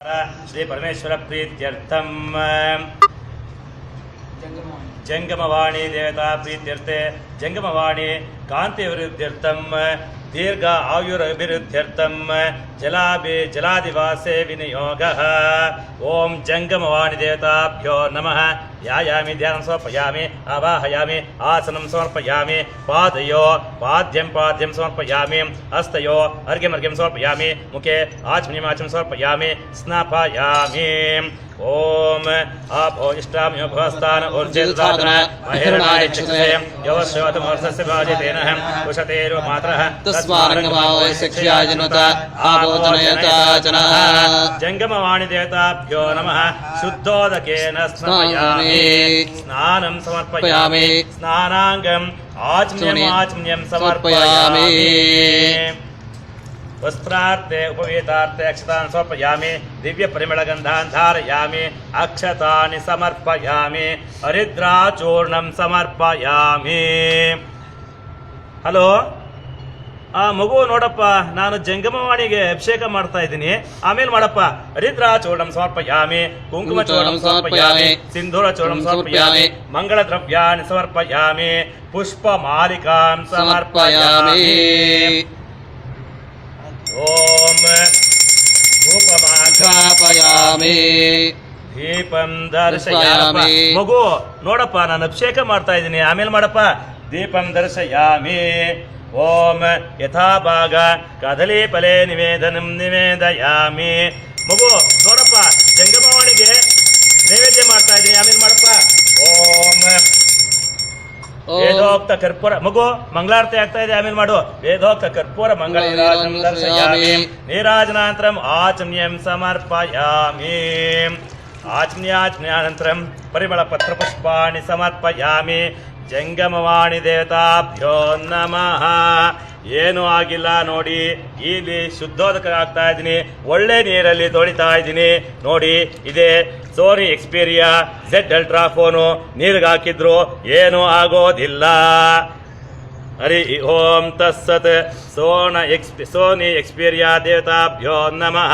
ಶ್ರೀ ಪರಮೇಶ್ವರ ಪ್ರೀತ್ಯರ್ಥಂ ಜಂಗಮವಾಣಿ ದೇವತಾ ಪ್ರೀತ್ಯರ್ಥೆ ಜಂಗಮವಾಣಿ ಕಾಂತಿ ವಿರುದ್ಧ್ಯರ್ಥಂ ದೀರ್ಘ ಆಯುರಭಿವೃದ್ಧ್ಯರ್ಥಂ ಜಲಾದಿವಾಸೆ ವಿನಿಯೋಗಃ. ಓಂ ಜಂಗಮವಾಣಿ ದೇವತಾಭ್ಯೋ ನಮಃ. ಯಾಯಾಮಿ ಧ್ಯಾನಂ ಸಮರ್ಪಯಾಮಿ, ಆವಾಹಯಾಮಿ, ಆಸನಂ ಸಮರ್ಪಯಾಮಿ, ಪಾದಯೋ ಪಾದ್ಯಂ ಸಮರ್ಪಯಾಮಿ, ಹಸ್ತಯೋ ಅರ್ಘ್ಯಂ ಸಮರ್ಪಯಾಮಿ, ಮುಖೆ ಆಚಮನಿಮಾಚಂ ಸಮರ್ಪಯಾಮಿ, ಸ್ನಾಪಯಾಮಿ. ಓಂ ಆಪೋ ಇಷ್ಟಾಮ್ಯೋ ಭವಸ್ಥಾನ ಊರ್ಜಿರ್ದಾತನ ಮಹಿರ್ಣಾಯ ಚಿಕ್ಷೆ ಯವಶ್ಯೋತಂ ವರ್ಷಸ್ಯ ಭಾಜಿತೇನ ಕುಶತೇರು ಮಾತ್ರಃ ತಸ್ಮಾರಂಗಮಾವಯ ಶಿಕ್ಷಯಾಜನುತ ಆಬೋಧನಯತಾಚನ. ಜಂಗಮವಾಣಿ ದೇವತಾಭ್ಯೋ ನಮಃ. ಶುದ್ಧೋದಕೇನ ಸ್ನಾಪಯಾಮಿ, ಸ್ನಾನಂ ಸಮರ್ಪಯಾಮಿ, ಸ್ನಾನಾಂಗಂ ಆಚಮ್ಯಂ ಸಮರ್ಪಯಾಮಿ. ವಸ್ತ್ರಾರ್ಥೆ ಉಪವೇತಾರ್ಥೆ ಅಕ್ಷತಾನ್ ಸಮರ್ಪಯಾಮಿ, ದಿವ್ಯ ಪರಿಮಳಗಂಧಾನ್ ಧಾರಯಾಮಿ, ಅಕ್ಷತಾನಿ ಸಮರ್ಪಯಾಮಿ, ಹರಿದ್ರಾಚೂರ್ಣಂ ಸಮರ್ಪಯಾಮಿ. ಹಲೋ, ಮಗು ನೋಡಪ್ಪ, ನಾನು ಜಂಗಮವಾಣಿಗೆ ಅಭಿಷೇಕ ಮಾಡ್ತಾ ಇದ್ದೀನಿ, ಆಮೇಲೆ ಮಾಡಪ್ಪ. ಹರಿದ್ರಾಚೂರ್ಣಂ ಸಮರ್ಪಯಾಮಿ, ಕುಂಕುಮ ಚೂರ್ಣಂ ಸಮರ್ಪಯಾಮಿ, ಸಿಂಧೂರ ಚೂರ್ಣಂ ಸಮರ್ಪಯಾಮಿ, ಮಂಗಳ ದ್ರವ್ಯಾನಿ ಸಮರ್ಪಯಾಮಿ, ಪುಷ್ಪ ಮಾಲಿಕಾಂ ಸಮರ್ಪಯಾಮಿ. ಓಂ ಧೂಪಮಾಘ್ರಾಪಯಾಮಿ ದೀಪಂ ದರ್ಶಯಾಮಿ. ಮಗು ನೋಡಪ್ಪ, ನಾನು ಅಭಿಷೇಕ ಮಾಡ್ತಾ ಇದ್ದೀನಿ, ಆಮೇಲೆ ಮಾಡಪ್ಪ. ದೀಪಂ ದರ್ಶಯಾಮಿ. ಓಂ ಯಥಾಭಾಗ ಕದಲಿ ಫಲೆ ನಿವೇದಯಾಮಿ. ಮಗು ನೋಡಪ್ಪ, ಜಂಗಮವಾಣಿಗೆ ನೈವೇದ್ಯ ಮಾಡ್ತಾ ಇದ್ದೀನಿ, ಆಮೇಲೆ ಮಾಡಪ್ಪ. ಓಂ ವೇದೋಕ್ತ ಕರ್ಪೂರ. ಮಗು ಮಂಗಳಾರತಿ ಆಗ್ತಾ ಇದೆ, ಆಮೇಲೆ ಮಾಡು. ವೇದೋಕ್ತ ಕರ್ಪೂರ ಮಂಗಳ ನೀರಾಜನಂ ದರ್ಶಯಾಮಿ, ನೀರಾಜನಾನಂತರಂ ಆಚಮ್ಯಂ ಸಮರ್ಪಯಾಮಿ, ಆಚಮ್ಯಾನಂತರಂ ಪರಿಮಳ ಪತ್ರ ಪುಷ್ಪಾಣಿ ಸಮರ್ಪಯಾಮಿ. ಜಂಗಮವಾಣಿ ದೇವತಾಭ್ಯೋ ನಮಃ. ಏನೂ ಆಗಿಲ್ಲ ನೋಡಿ, ಇಲ್ಲಿ ಶುದ್ಧೋದಕ ಆಗ್ತಾ ಇದ್ದೀನಿ, ಒಳ್ಳೆ ನೀರಲ್ಲಿ ತೊಳಿತಾ ಇದ್ದೀನಿ ನೋಡಿ. ಇದೇ ಸೋನಿ ಎಕ್ಸ್ಪೀರಿಯಾ Z ಅಲ್ಟ್ರಾ ಫೋನು, ನೀರಿಗೆ ಹಾಕಿದ್ರು ಏನೂ ಆಗೋದಿಲ್ಲ. ಹರಿ ಓಂ ತತ್ಸತ್. ಸೋನಿ ಎಕ್ಸ್ಪೀರಿಯಾ ದೇವತಾಭ್ಯೋ ನಮಃ.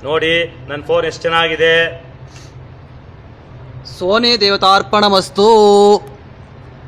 ನೋಡಿ ನನ್ನ ಫೋನ್ ಎಷ್ಟು ಚೆನ್ನಾಗಿದೆ. ಸೋನಿ ದೇವತಾರ್ಪಣಮಸ್ತು.